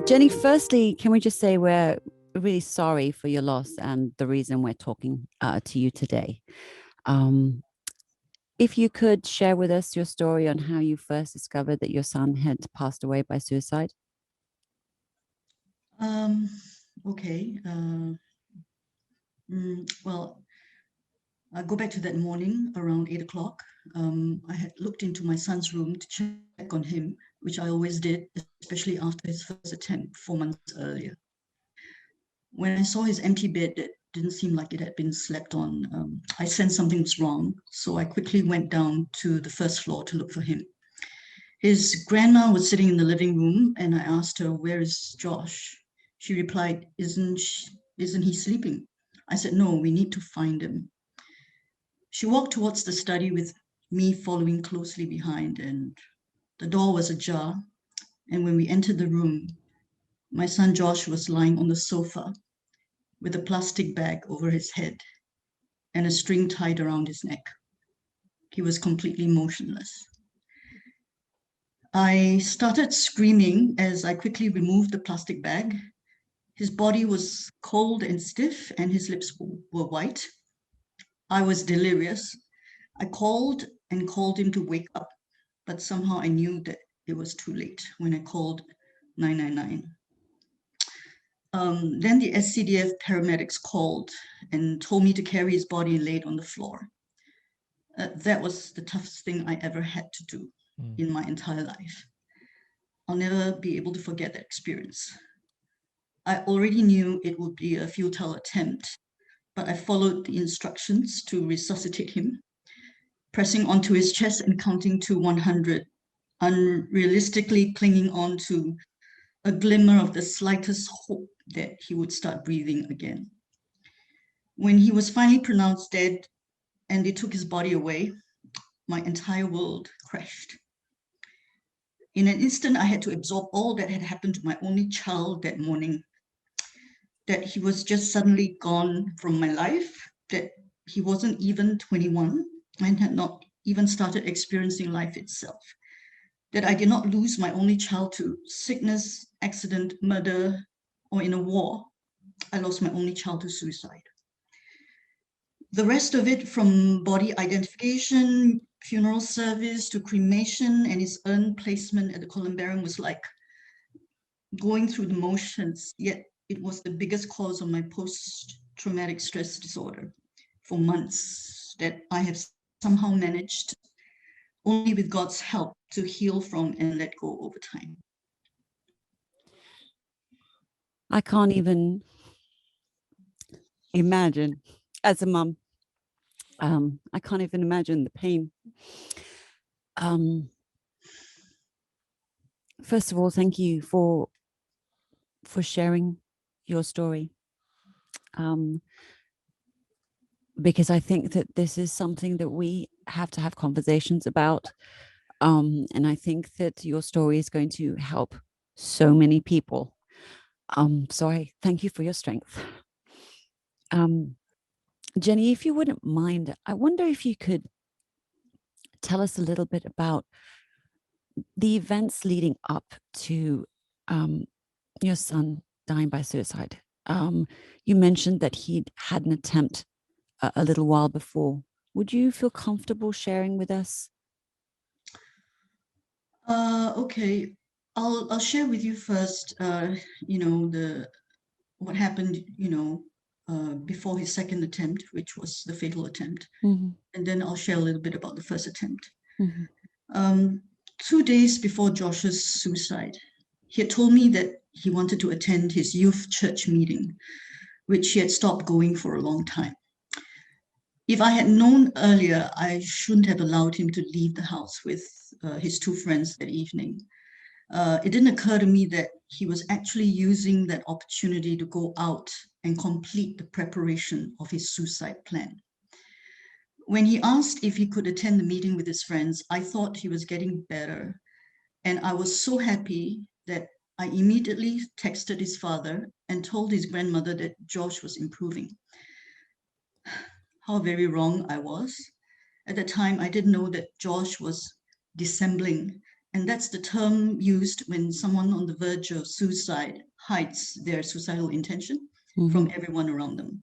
Jenny, firstly, can we just say we're really sorry for your loss and the reason we're talking to you today. Um, if you could share with us your story on how you first discovered that your son had passed away by suicide. Okay. Well, I go back to that morning around 8 o'clock. I had looked into my son's room to check on him, which I always did, especially after his first attempt 4 months earlier. When I saw his empty bed that didn't seem like it had been slept on, I sensed something was wrong. So I quickly went down to the first floor to look for him. His grandma was sitting in the living room, and I asked her, "Where is Josh?" She replied, isn't he sleeping?" I said, "No, we need to find him." She walked towards the study with me following closely behind, and the door was ajar. And when we entered the room, my son Josh was lying on the sofa with a plastic bag over his head and a string tied around his neck. He was completely motionless. I started screaming as I quickly removed the plastic bag. His body was cold and stiff, and his lips were white. I was delirious. I called and called him to wake up, but somehow I knew that it was too late when I called 999. Then the S.T.E.A.M paramedics called and told me to carry his body and lay it on the floor. That was the toughest thing I ever had to do in my entire life. I'll never be able to forget that experience. I already knew it would be a futile attempt, but I followed the instructions to resuscitate him, pressing onto his chest and counting to 100, unrealistically clinging on to a glimmer of the slightest hope that he would start breathing again. When he was finally pronounced dead and they took his body away, my entire world crashed. In an instant, I had to absorb all that had happened to my only child that morning, that he was just suddenly gone from my life, that he wasn't even 21 and had not even started experiencing life itself, that I did not lose my only child to sickness, accident, murder, or in a war. I lost my only child to suicide. The rest of it, from body identification, funeral service, to cremation and his urn placement at the columbarium, was like going through the motions, yet it was the biggest cause of my post-traumatic stress disorder for months that I have somehow managed, only with God's help, to heal from and let go over time. I can't even imagine, as a mum, I can't even imagine the pain. First of all, thank you for sharing your story. Because I think that this is something that we have to have conversations about. And I think that your story is going to help so many people. So I thank you for your strength. Jenny, if you wouldn't mind, I wonder if you could tell us a little bit about the events leading up to your son dying by suicide. You mentioned that he'd had an attempt a little while before. Would you feel comfortable sharing with us? Okay, I'll share with you first. What happened. Before his second attempt, which was the fatal attempt, and then I'll share a little bit about the first attempt. 2 days before Josh's suicide, he had told me that he wanted to attend his youth church meeting, which he had stopped going for a long time. If I had known earlier, I shouldn't have allowed him to leave the house with his two friends that evening. It didn't occur to me that he was actually using that opportunity to go out and complete the preparation of his suicide plan. When he asked if he could attend the meeting with his friends, I thought he was getting better. And I was so happy that I immediately texted his father and told his grandmother that Josh was improving. How very wrong I was. At the time, I didn't know that Josh was dissembling And that's the term used when someone on the verge of suicide hides their suicidal intention from everyone around them.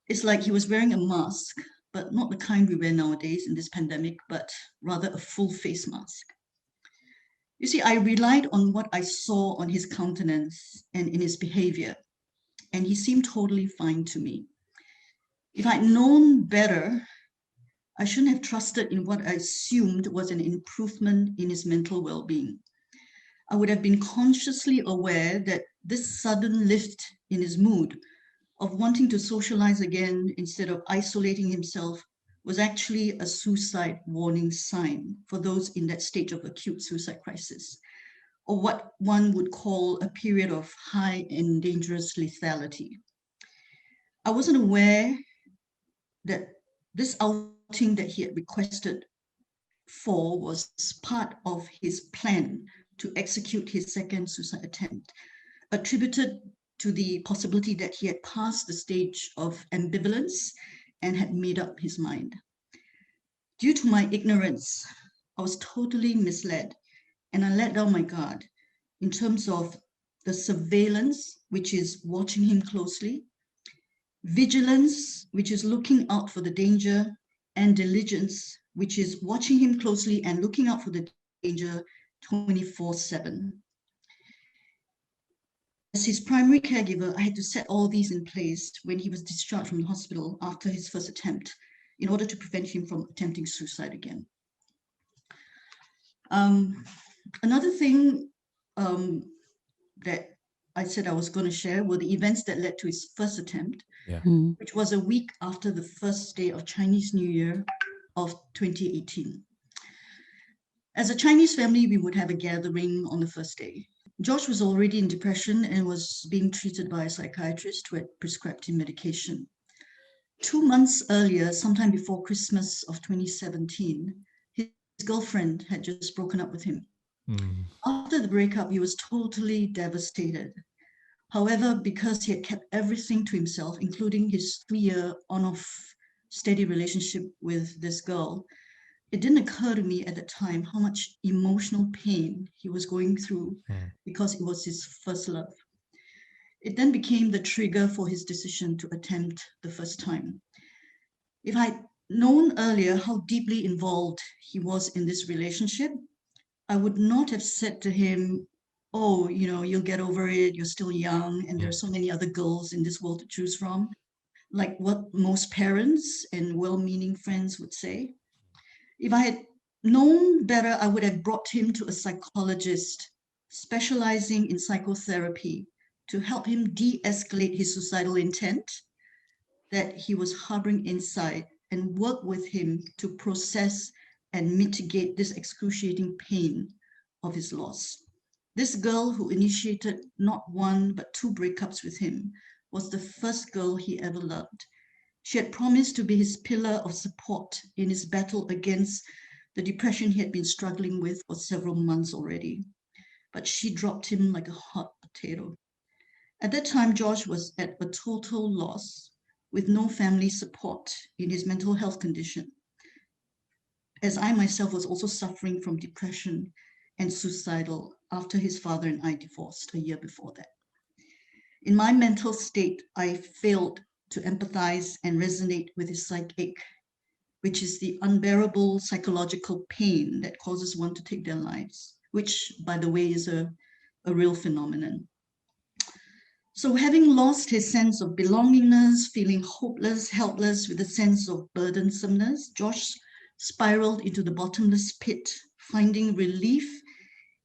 It's like he was wearing a mask, but not the kind we wear nowadays in this pandemic, but rather a full face mask. You see, I relied on what I saw on his countenance and in his behavior, and he seemed totally fine to me. If I'd known better, I shouldn't have trusted in what I assumed was an improvement in his mental well-being. I would have been consciously aware that this sudden lift in his mood of wanting to socialize again instead of isolating himself was actually a suicide warning sign for those in that stage of acute suicide crisis, or what one would call a period of high and dangerous lethality. I wasn't aware that this outing that he had requested for was part of his plan to execute his second suicide attempt, attributed to the possibility that he had passed the stage of ambivalence and had made up his mind. Due to my ignorance, I was totally misled, and I let down my guard in terms of the surveillance, which is watching him closely, vigilance, which is looking out for the danger, and diligence, which is watching him closely and looking out for the danger 24/7. As his primary caregiver, I had to set all these in place when he was discharged from the hospital after his first attempt in order to prevent him from attempting suicide again. Another thing that I said I was going to share were the events that led to his first attempt, which was a week after the first day of Chinese New Year of 2018. As a Chinese family, we would have a gathering on the first day. Josh was already in depression and was being treated by a psychiatrist who had prescribed him medication. 2 months earlier, sometime before Christmas of 2017, his girlfriend had just broken up with him. After the breakup, he was totally devastated. However, because he had kept everything to himself, including his 3-year on-off steady relationship with this girl, it didn't occur to me at the time how much emotional pain he was going through because it was his first love. It then became the trigger for his decision to attempt the first time. If I'd known earlier how deeply involved he was in this relationship, I would not have said to him, oh, you know, you'll get over it, you're still young, and there are so many other girls in this world to choose from, like what most parents and well-meaning friends would say. If I had known better, I would have brought him to a psychologist specializing in psychotherapy to help him de-escalate his suicidal intent that he was harboring inside and work with him to process and mitigate this excruciating pain of his loss. This girl who initiated not one but 2 breakups with him was the first girl he ever loved. She had promised to be his pillar of support in his battle against the depression he had been struggling with for several months already. But she dropped him like a hot potato. At that time, Josh was at a total loss with no family support in his mental health condition, as I myself was also suffering from depression and suicidal after his father and I divorced a year before that. In my mental state, I failed to empathize and resonate with his psychic, which is the unbearable psychological pain that causes one to take their lives, which, by the way, is a real phenomenon. So having lost his sense of belongingness, feeling hopeless, helpless with a sense of burdensomeness, Josh spiraled into the bottomless pit, finding relief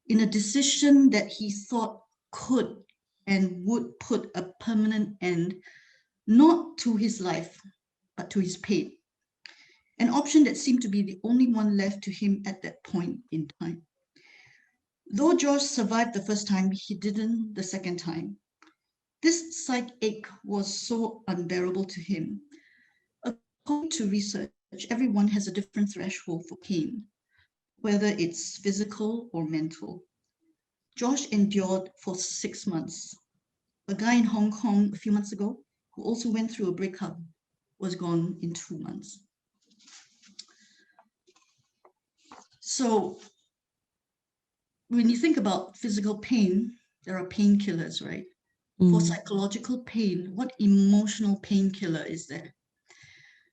in a decision that he thought could and would put a permanent end not to his life, but to his pain. An option that seemed to be the only one left to him at that point in time. Though Josh survived the first time, he didn't the second time. This psych ache was so unbearable to him. According to research, everyone has a different threshold for pain, whether it's physical or mental. Josh endured for 6 months. A guy in Hong Kong a few months ago, who also went through a breakup, was gone in 2 months. So when you think about physical pain, there are painkillers, right? For psychological pain, what emotional painkiller is there?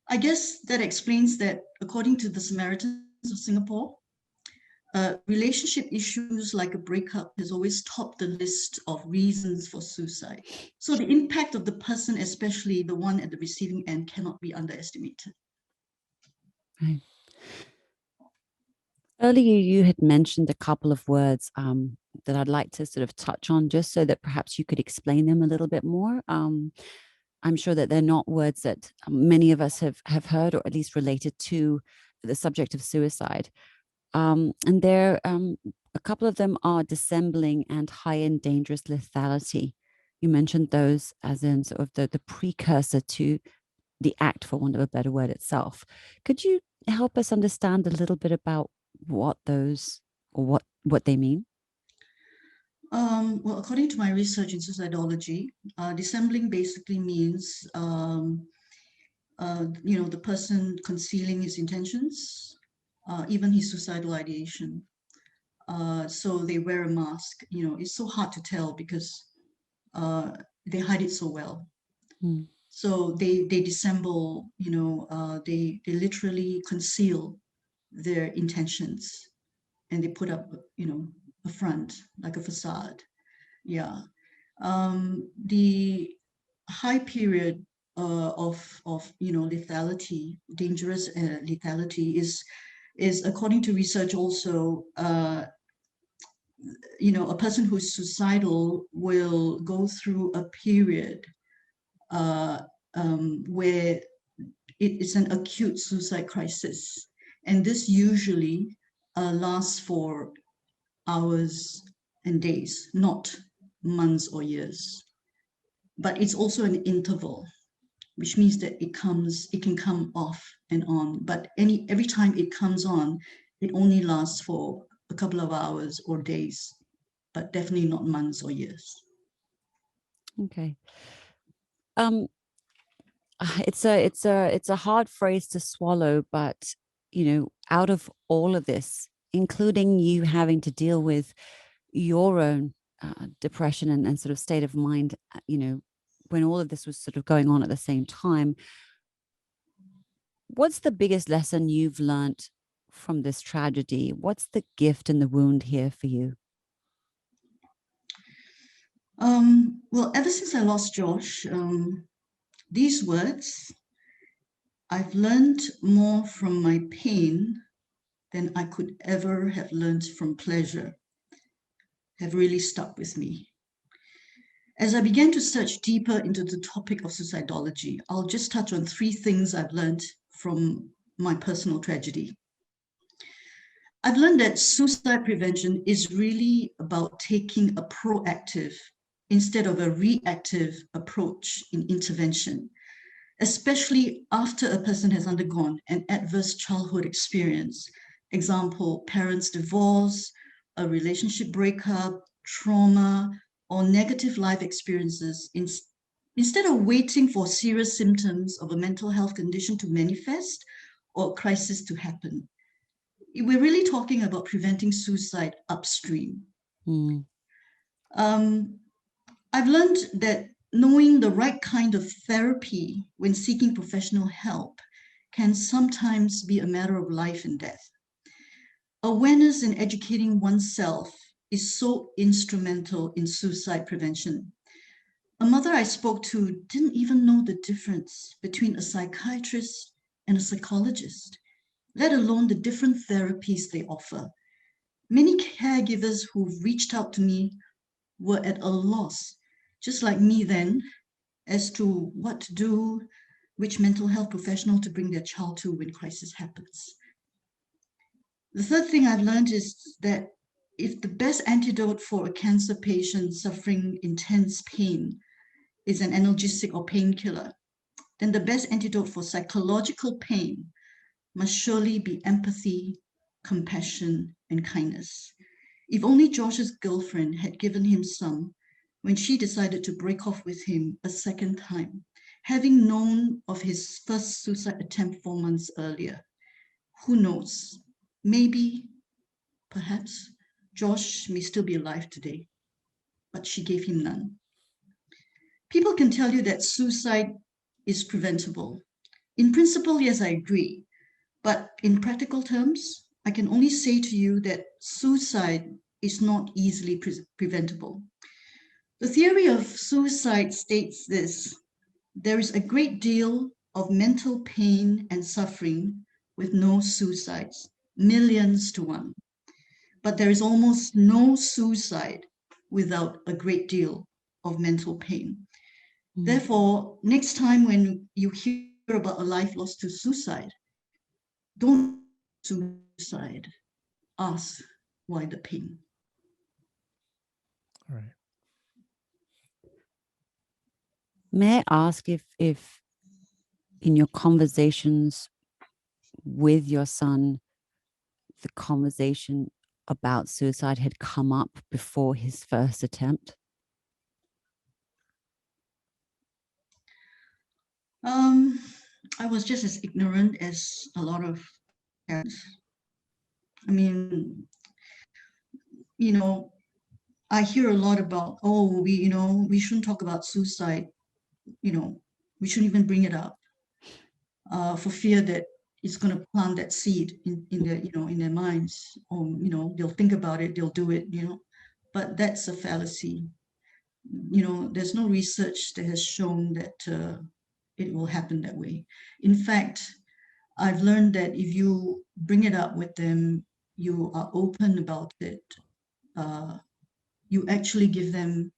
I guess that explains that, according to the Samaritans of Singapore, relationship issues like a breakup has always topped the list of reasons for suicide. So the impact of the person, especially the one at the receiving end, cannot be underestimated. Right. Earlier, you had mentioned a couple of words that I'd like to sort of touch on, just so that perhaps you could explain them a little bit more. I'm sure that they're not words that many of us have heard, or at least related to the subject of suicide. And there, a couple of them are dissembling and high and dangerous lethality. You mentioned those as in sort of the precursor to the act, for want of a better word, itself. Could you help us understand a little bit about what those, or what they mean? Well, according to my research in suicidology, dissembling basically means, the person concealing his intentions, even his suicidal ideation. So they wear a mask. It's so hard to tell because they hide it so well. So they dissemble. They literally conceal their intentions, and they put up, a front, like a facade. Yeah. The high period of lethality, dangerous lethality, is according to research also, a person who's suicidal will go through a period where it's an acute suicide crisis, and this usually lasts for hours and days, not months or years. But it's also an interval, which means that it can come off and on. But every time it comes on, it only lasts for a couple of hours or days, but definitely not months or years. Okay. It's a hard phrase to swallow, but out of all of this, including you having to deal with your own depression and sort of state of mind, when all of this was sort of going on at the same time, what's the biggest lesson you've learned from this tragedy? What's the gift in the wound here for you? Well, ever since I lost Josh, these words, I've learned more from my pain than I could ever have learned from pleasure, have really stuck with me. As I began to search deeper into the topic of suicidology, I'll just touch on 3 things I've learned from my personal tragedy. I've learned that suicide prevention is really about taking a proactive instead of a reactive approach in intervention, especially after a person has undergone an adverse childhood experience. Example, parents' divorce, a relationship breakup, trauma, or negative life experiences. Instead of waiting for serious symptoms of a mental health condition to manifest or a crisis to happen. We're really talking about preventing suicide upstream. I've learned that knowing the right kind of therapy when seeking professional help can sometimes be a matter of life and death. Awareness and educating oneself is so instrumental in suicide prevention. A mother I spoke to didn't even know the difference between a psychiatrist and a psychologist, let alone the different therapies they offer. Many caregivers who've reached out to me were at a loss, just like me then, as to what to do, which mental health professional to bring their child to when crisis happens. The third thing I've learned is that if the best antidote for a cancer patient suffering intense pain is an analgesic or painkiller, then the best antidote for psychological pain must surely be empathy, compassion, and kindness. If only Josh's girlfriend had given him some when she decided to break off with him a second time, having known of his first suicide attempt 4 months earlier. Who knows? Maybe, perhaps, Josh may still be alive today, but she gave him none. People can tell you that suicide is preventable. In principle, yes, I agree. But in practical terms, I can only say to you that suicide is not easily preventable. The theory of suicide states this: there is a great deal of mental pain and suffering with no suicides, millions to one. But there is almost no suicide without a great deal of mental pain. Therefore, next time when you hear about a life lost to suicide, don't suicide. Ask why the pain. All right. May I ask if in your conversations with your son, the conversation about suicide had come up before his first attempt? I was just as ignorant as a lot of parents. I mean, you know, I hear a lot about, oh, we shouldn't talk about suicide. We shouldn't even bring it up for fear that it's going to plant that seed in their minds, or they'll think about it, they'll do it. But that's a fallacy. There's no research that has shown that it will happen that way. In fact, I've learned that if you bring it up with them, you are open about it, you actually give them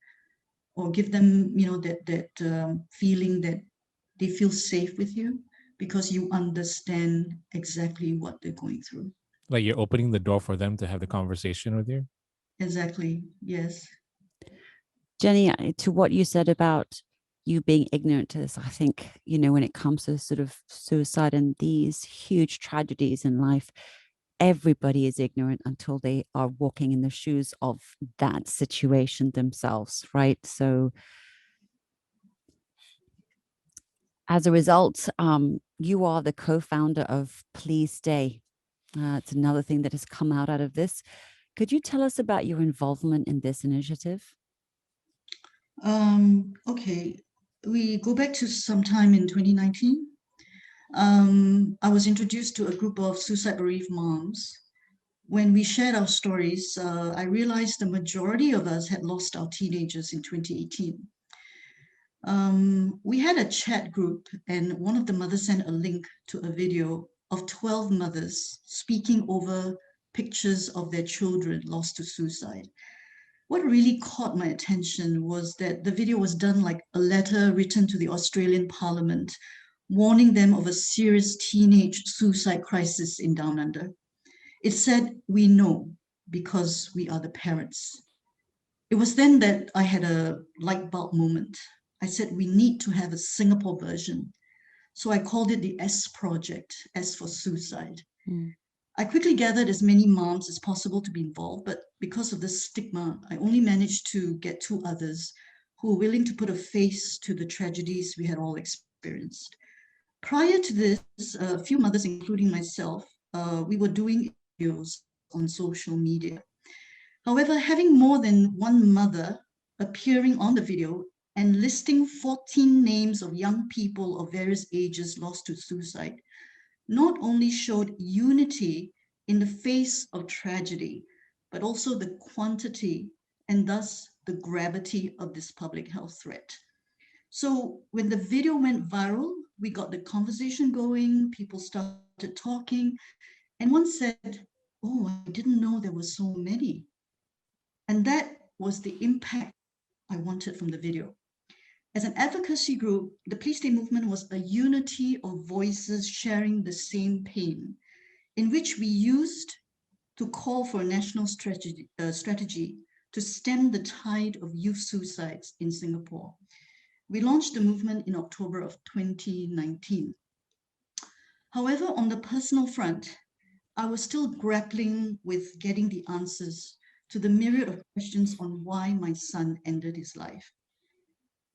that feeling that they feel safe with you because you understand exactly what they're going through. Like you're opening the door for them to have the conversation with you? Exactly, yes. Jenny, to what you said about you being ignorant to this, I think, when it comes to sort of suicide and these huge tragedies in life, everybody is ignorant until they are walking in the shoes of that situation themselves, right? So as a result, you are the co-founder of Please Stay. It's another thing that has come out of this. Could you tell us about your involvement in this initiative? Okay, we go back to sometime in 2019. I was introduced to a group of suicide bereaved moms. When we shared our stories, I realized the majority of us had lost our teenagers in 2018. We had a chat group, and one of the mothers sent a link to a video of 12 mothers speaking over pictures of their children lost to suicide. What really caught my attention was that the video was done like a letter written to the Australian Parliament, warning them of a serious teenage suicide crisis in Down Under. It said, "We know because we are the parents." It was then that I had a light bulb moment. I said, we need to have a Singapore version. So I called it the S Project, S for suicide. I quickly gathered as many moms as possible to be involved, but because of the stigma, I only managed to get 2 others who were willing to put a face to the tragedies we had all experienced. Prior to this, a few mothers, including myself, we were doing videos on social media. However, having more than one mother appearing on the video and listing 14 names of young people of various ages lost to suicide not only showed unity in the face of tragedy, but also the quantity and thus the gravity of this public health threat. So when the video went viral, we got the conversation going, people started talking, and one said, "Oh, I didn't know there were so many." And that was the impact I wanted from the video. As an advocacy group, the Please Stay movement was a unity of voices sharing the same pain, in which we used to call for a national strategy to stem the tide of youth suicides in Singapore. We launched the movement in October of 2019. However, on the personal front, I was still grappling with getting the answers to the myriad of questions on why my son ended his life.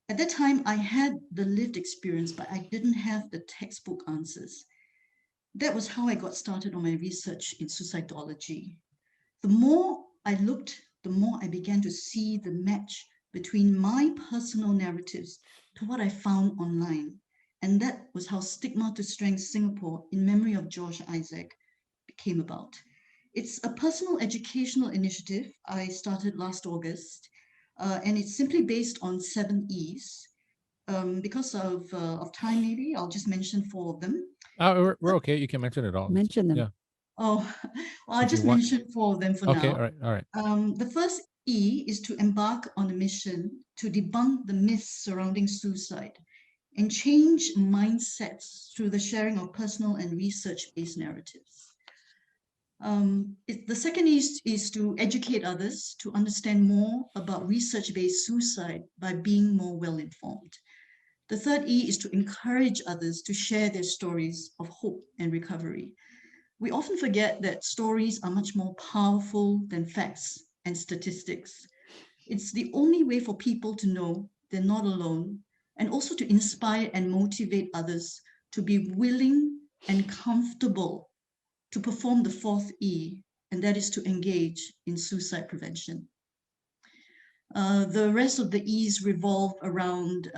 At that time, I had the lived experience, but I didn't have the textbook answers. That was how I got started on my research in suicidology. The more I looked, the more I began to see the match between my personal narratives to what I found online. And that was how Stigma to Strength Singapore, in memory of George Isaac, came about. It's a personal educational initiative I started last August, and it's simply based on 7 E's. Because of time, maybe I'll just mention 4 of them. We're okay. You can mention it all. Mention them. Yeah. Oh, well, I'll If you just want. mention 4 of them for Okay. now. All right. All right. The first E is to embark on a mission to debunk the myths surrounding suicide and change mindsets through the sharing of personal and research-based narratives. The second is to educate others to understand more about research-based suicide by being more well-informed. The third E is to encourage others to share their stories of hope and recovery. We often forget that stories are much more powerful than facts and statistics. It's the only way for people to know they're not alone, and also to inspire and motivate others to be willing and comfortable to perform the fourth E, and that is to engage in suicide prevention. The rest of the E's revolve around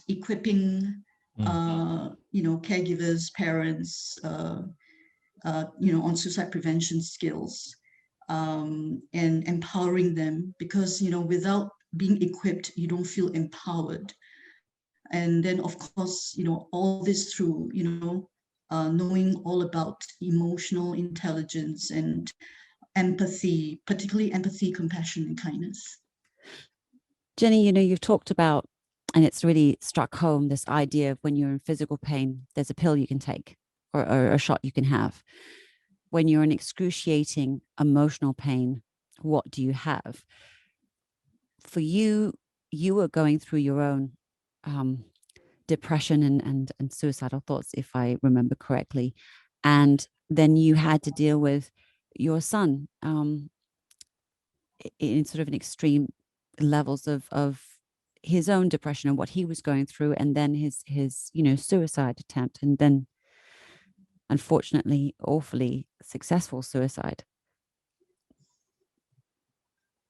equipping, caregivers, parents, on suicide prevention skills, and empowering them, because, without being equipped, you don't feel empowered. And then, of course, all this through, knowing all about emotional intelligence and empathy, particularly empathy, compassion, and kindness. Jenny, you've talked about, and it's really struck home, this idea of when you're in physical pain, there's a pill you can take or a shot you can have. When you're in excruciating emotional pain, what do you have? For you, you were going through your own depression and suicidal thoughts, if I remember correctly. And then you had to deal with your son in sort of an extreme levels of his own depression and what he was going through, and then his suicide attempt, and then unfortunately awfully successful suicide.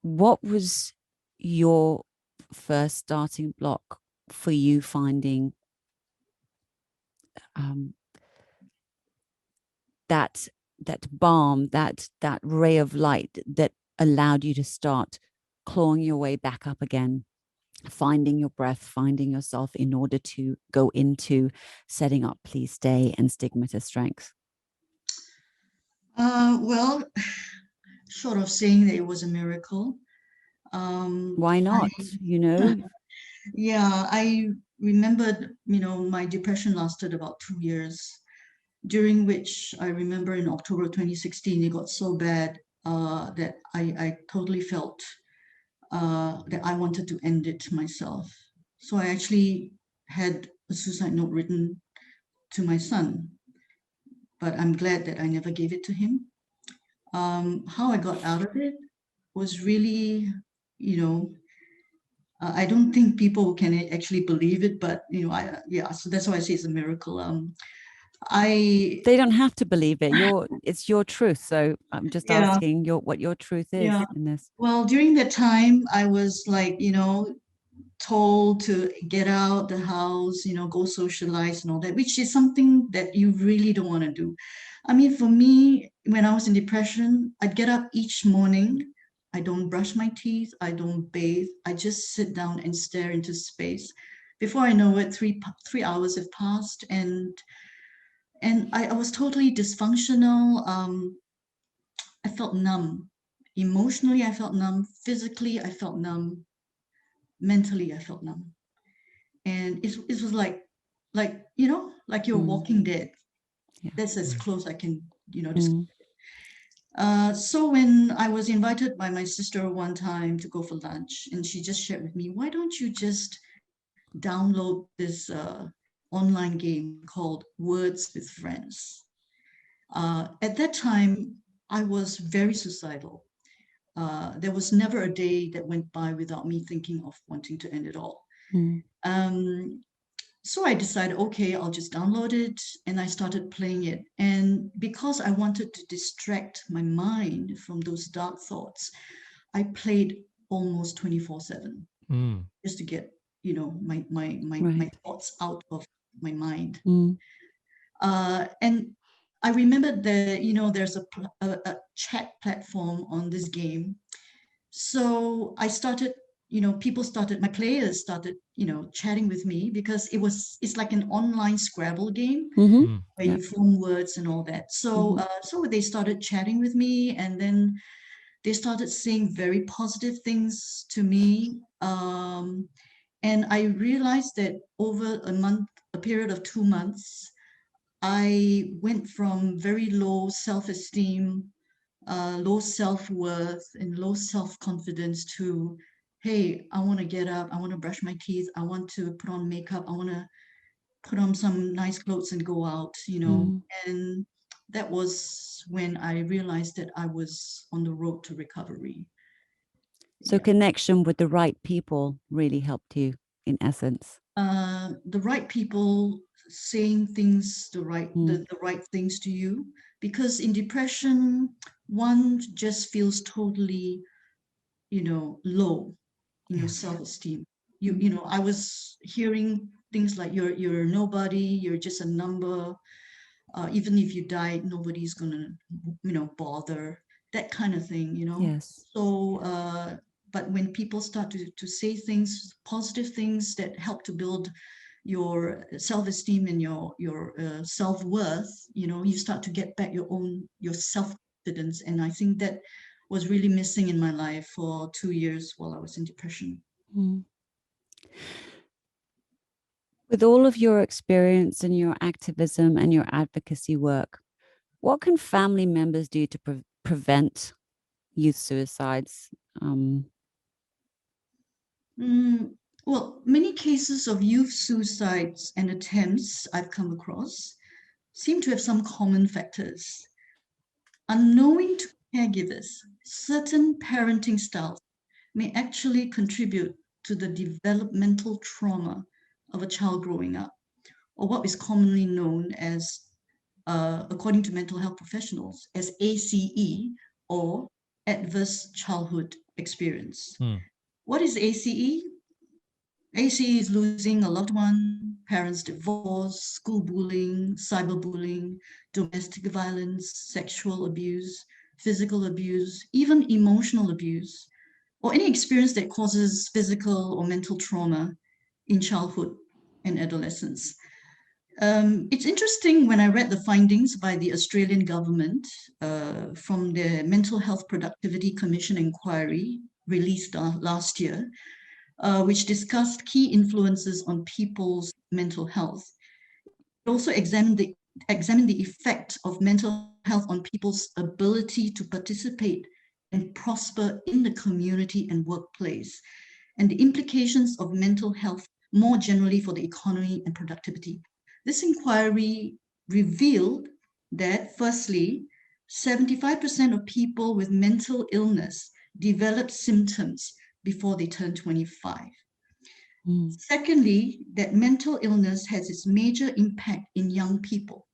What was your first starting block for you finding that balm, that ray of light that allowed you to start clawing your way back up again, finding your breath, finding yourself, in order to go into setting up Please Stay and Stigma to Strength? Well, short of saying that it was a miracle. Why not? Yeah, I remembered, my depression lasted about 2 years, during which I remember in October 2016, it got so bad that I totally felt that I wanted to end it myself. So I actually had a suicide note written to my son, but I'm glad that I never gave it to him. How I got out of it was really, I don't think people can actually believe it, but so that's why I say it's a miracle. They don't have to believe it. It's your truth. So I'm just asking what your truth is in this. Well, during that time, I was like, told to get out the house, go socialize and all that, which is something that you really don't want to do. I mean, for me, when I was in depression, I'd get up each morning. I don't brush my teeth. I don't bathe. I just sit down and stare into space. Before I know it, three hours have passed, and I was totally dysfunctional. I felt numb. Emotionally, I felt numb. Physically, I felt numb. Mentally, I felt numb. And it was like you're walking dead. Yeah. That's as close I can, describe it. So when I was invited by my sister one time to go for lunch, and she just shared with me, why don't you just download this online game called Words with Friends? At that time, I was very suicidal. There was never a day that went by without me thinking of wanting to end it all. So I decided, okay, I'll just download it, and I started playing it. And because I wanted to distract my mind from those dark thoughts, I played almost 24/7 just to get, my Right. thoughts out of my mind. Mm. And I remember there's a chat platform on this game. So I started, my players started, chatting with me, because it's like an online Scrabble game Mm-hmm. where Yeah. you form words and all that. So, Mm-hmm. so they started chatting with me, and then they started saying very positive things to me. And I realized that over a period of 2 months, I went from very low self-esteem, low self-worth, and low self-confidence to, hey, I want to get up, I want to brush my teeth, I want to put on makeup, I want to put on some nice clothes and go out. Mm. And that was when I realized that I was on the road to recovery. So Yeah. connection with the right people really helped you, in essence. The right people saying things, Mm. the right things to you, because in depression, one just feels totally, low in your Yeah. self-esteem. Mm. I was hearing things like you're nobody, you're just a number. Even if you die, nobody's gonna, bother, that kind of thing. Yes. So, but when people start to say things, positive things that help to build your self-esteem and your self-worth, you start to get back your self-confidence. And I think that was really missing in my life for 2 years while I was in depression. Mm. With all of your experience and your activism and your advocacy work, what can family members do to prevent youth suicides? Um, Mm, well, many cases of youth suicides and attempts I've come across seem to have some common factors. Unknowing to caregivers, certain parenting styles may actually contribute to the developmental trauma of a child growing up, or what is commonly known as, according to mental health professionals, as ACE, or adverse childhood experience. Mm. What is ACE? ACE is losing a loved one, parents divorce, school bullying, cyberbullying, domestic violence, sexual abuse, physical abuse, even emotional abuse, or any experience that causes physical or mental trauma in childhood and adolescence. It's interesting when I read the findings by the Australian government from the Mental Health Productivity Commission inquiry released last year, which discussed key influences on people's mental health. It also examined the effect of mental health on people's ability to participate and prosper in the community and workplace, and the implications of mental health more generally for the economy and productivity. This inquiry revealed that, firstly, 75% of people with mental illness develop symptoms before they turn 25. mm, Secondly, that mental illness has its major impact in young people,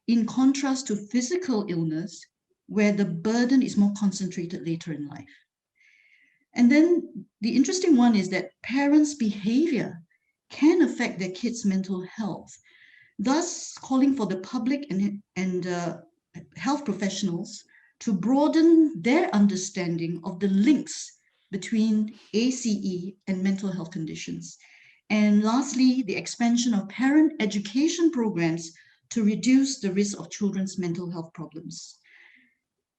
in contrast to physical illness, where the burden is more concentrated later in life. And then the interesting one is that parents' behavior can affect their kids' mental health, thus calling for the public and health professionals to broaden their understanding of the links between ACE and mental health conditions. And lastly, the expansion of parent education programs to reduce the risk of children's mental health problems.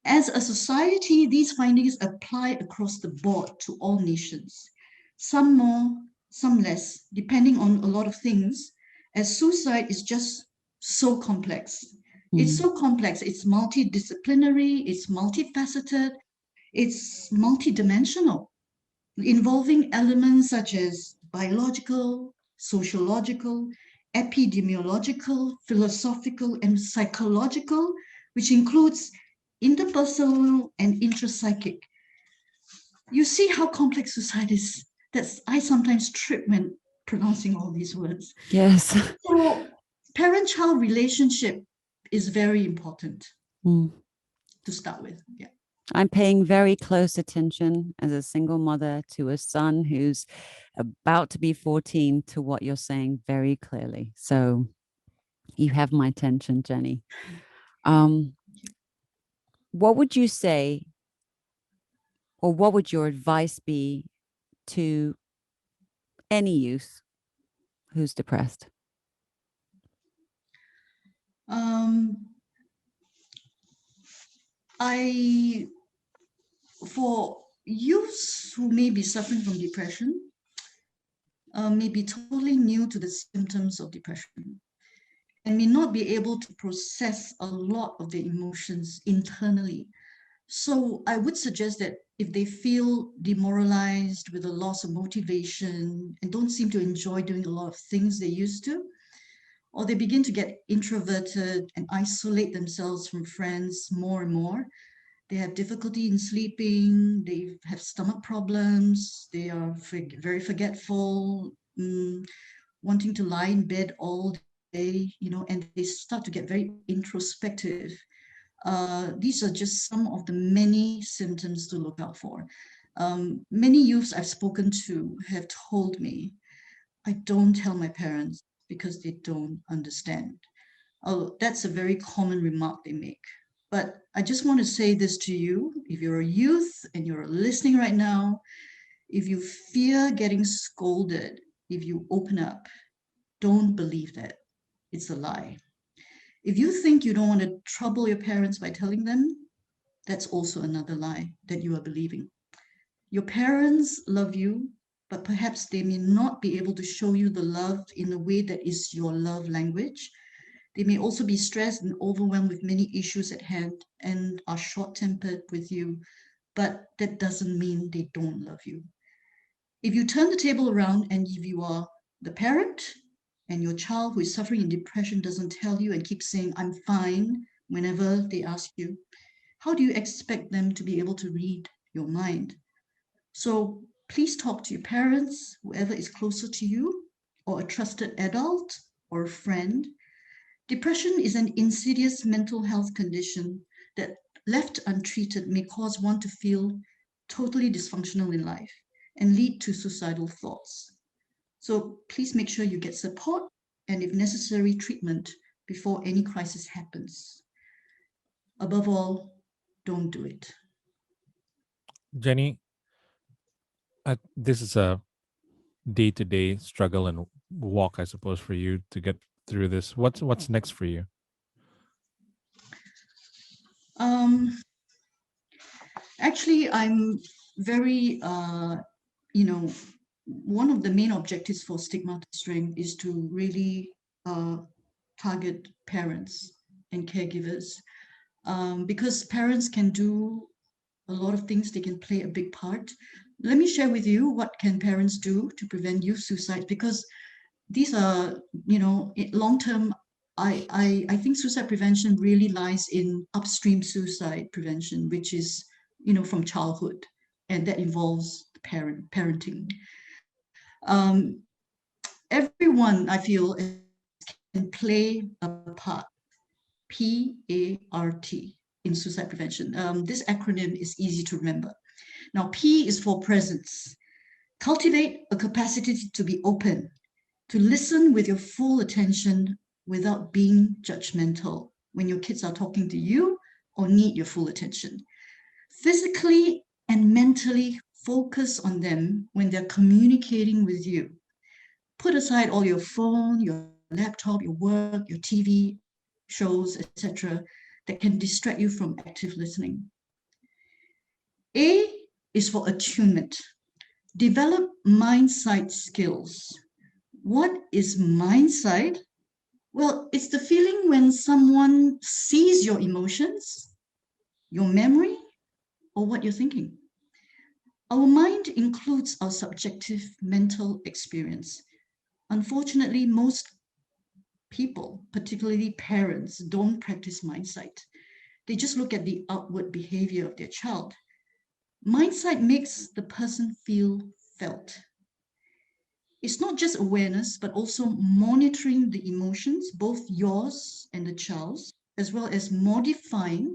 As a society, these findings apply across the board to all nations, some more, some less, depending on a lot of things, as suicide is just so complex. It's mm, so complex, it's multidisciplinary, it's multifaceted, it's multidimensional, involving elements such as biological, sociological, epidemiological, philosophical, and psychological, which includes interpersonal and intrapsychic. You see how complex suicide is. That's I sometimes trip when pronouncing all these words. Yes. So parent-child relationship is very important to start with. Yeah. I'm paying very close attention as a single mother to a son who's about to be 14 to what you're saying very clearly. So you have my attention, Jenny. What would you say, or what would your advice be to any youth who's depressed? For youths who may be suffering from depression, may be totally new to the symptoms of depression and may not be able to process a lot of their emotions internally. So I would suggest that if they feel demoralized with a loss of motivation and don't seem to enjoy doing a lot of things they used to, or they begin to get introverted and isolate themselves from friends more and more, they have difficulty in sleeping, they have stomach problems, they are very forgetful, wanting to lie in bed all day, and they start to get very introspective. These are just some of the many symptoms to look out for. Many youths I've spoken to have told me, I don't tell my parents because they don't understand. Oh, that's a very common remark they make. But I just want to say this to you. If you're a youth and you're listening right now, if you fear getting scolded, if you open up, don't believe that. It's a lie. If you think you don't want to trouble your parents by telling them, that's also another lie that you are believing. Your parents love you, but perhaps they may not be able to show you the love in a way that is your love language. They may also be stressed and overwhelmed with many issues at hand and are short-tempered with you, but that doesn't mean they don't love you. If you turn the table around and if you are the parent and your child who is suffering in depression doesn't tell you and keeps saying, I'm fine, whenever they ask you, how do you expect them to be able to read your mind? So please talk to your parents, whoever is closer to you, or a trusted adult or a friend. Depression is an insidious mental health condition that, left untreated, may cause one to feel totally dysfunctional in life and lead to suicidal thoughts. So please make sure you get support and, if necessary, treatment before any crisis happens. Above all, don't do it. Jenny, this is a day-to-day struggle and walk, I suppose, for you to get through this. What's next for you? Actually, I'm very, one of the main objectives for Stigma to Strength is to really target parents and caregivers, because parents can do a lot of things. They can play a big part. Let me share with you what can parents do to prevent youth suicide, because these are, long-term. I think suicide prevention really lies in upstream suicide prevention, which is, from childhood, and that involves parenting. Everyone, I feel, can play a part, PART, in suicide prevention. This acronym is easy to remember. Now, P is for presence. Cultivate a capacity to be open, to listen with your full attention without being judgmental when your kids are talking to you or need your full attention. Physically and mentally focus on them when they're communicating with you. Put aside all your phone, your laptop, your work, your TV shows, etc., that can distract you from active listening. A is for attunement. Develop mind-sight skills. What is mind-sight? Well, it's the feeling when someone sees your emotions, your memory, or what you're thinking. Our mind includes our subjective mental experience. Unfortunately, most people, particularly parents, don't practice mindsight. They just look at the outward behavior of their child. Mindsight makes the person feel felt. It's not just awareness, but also monitoring the emotions, both yours and the child's, as well as modifying,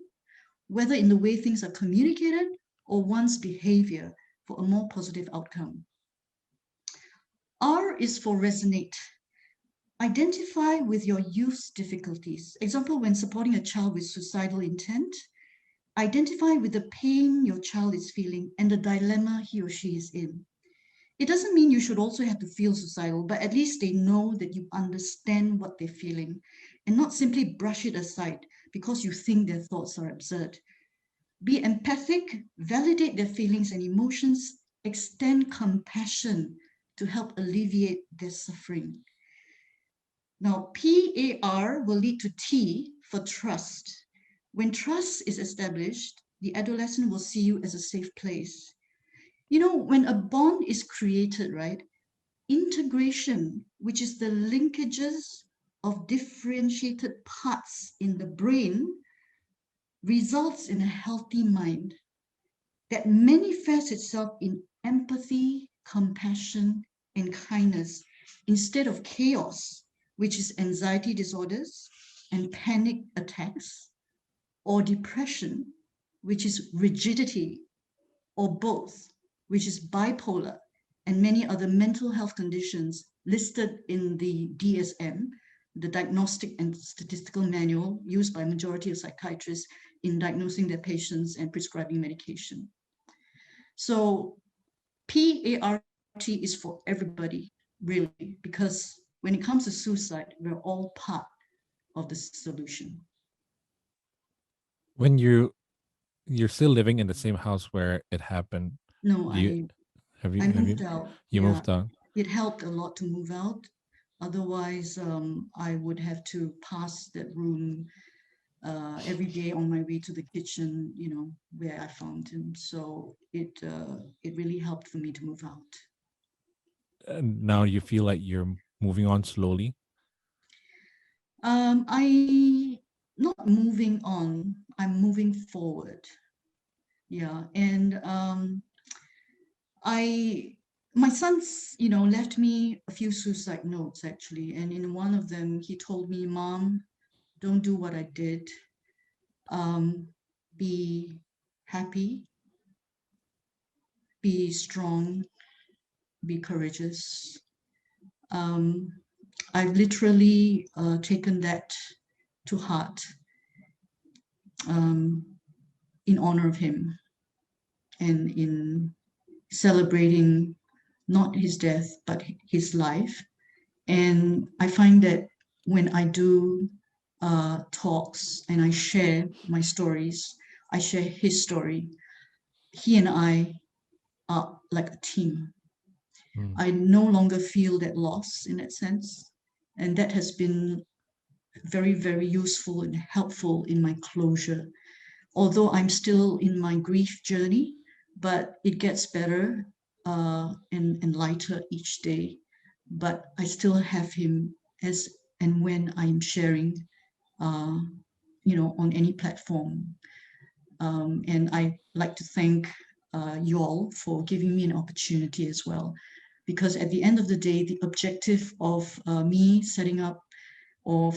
whether in the way things are communicated or one's behavior for a more positive outcome. R is for resonate. Identify with your youth's difficulties. Example, when supporting a child with suicidal intent, identify with the pain your child is feeling and the dilemma he or she is in. It doesn't mean you should also have to feel suicidal, but at least they know that you understand what they're feeling and not simply brush it aside because you think their thoughts are absurd. Be empathic, validate their feelings and emotions, extend compassion to help alleviate their suffering. Now, PAR will lead to T for trust. When trust is established, the adolescent will see you as a safe place. You know, when a bond is created, right, integration, which is the linkages of differentiated parts in the brain, results in a healthy mind that manifests itself in empathy, compassion, and kindness instead of chaos, which is anxiety disorders and panic attacks, or depression, which is rigidity, or both, which is bipolar, and many other mental health conditions listed in the DSM, the Diagnostic and Statistical Manual used by a majority of psychiatrists in diagnosing their patients and prescribing medication. So PART is for everybody, really, because when it comes to suicide, we're all part of the solution. When you're still living in the same house where it happened, No, do you I moved out. you Yeah, moved out? it helped a lot to move out. Otherwise, I would have to pass that room every day on my way to the kitchen, you know, where I found him. So it really helped for me to move out. And now you feel like you're moving on slowly? I not moving on, I'm moving forward. Yeah, and my son's, you know, left me a few suicide notes actually, and in one of them he told me, "Mom, don't do what I did. Be happy, be strong, be courageous." Um, I've literally taken that to heart in honor of him and in celebrating not his death, but his life. And I find that when I do talks and I share my stories, I share his story, he and I are like a team. I no longer feel that loss in that sense. And that has been very, very useful and helpful in my closure. Although I'm still in my grief journey, but it gets better and lighter each day. But I still have him as and when I'm sharing, you know, on any platform. And I like to thank you all for giving me an opportunity as well. Because at the end of the day, the objective of me setting up of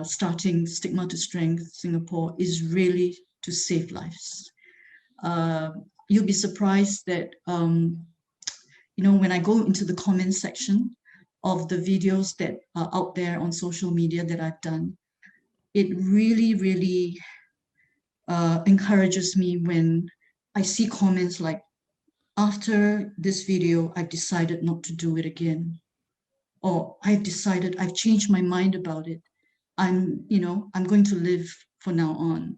starting Stigma to Strength Singapore is really to save lives. You'll be surprised that, you know, when I go into the comment section of the videos that are out there on social media that I've done, it really, really encourages me when I see comments like, "After this video, I've decided not to do it again." Or I've changed my mind about it. You know, I'm going to live from now on.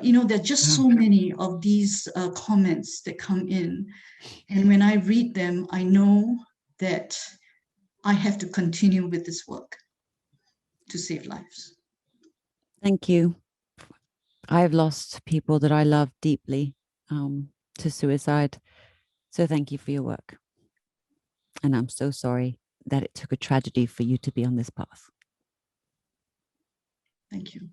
You know, there are just so many of these comments that come in. And when I read them, I know that I have to continue with this work to save lives. Thank you. I've lost people that I love deeply to suicide. So thank you for your work. And I'm so sorry that it took a tragedy for you to be on this path. Thank you.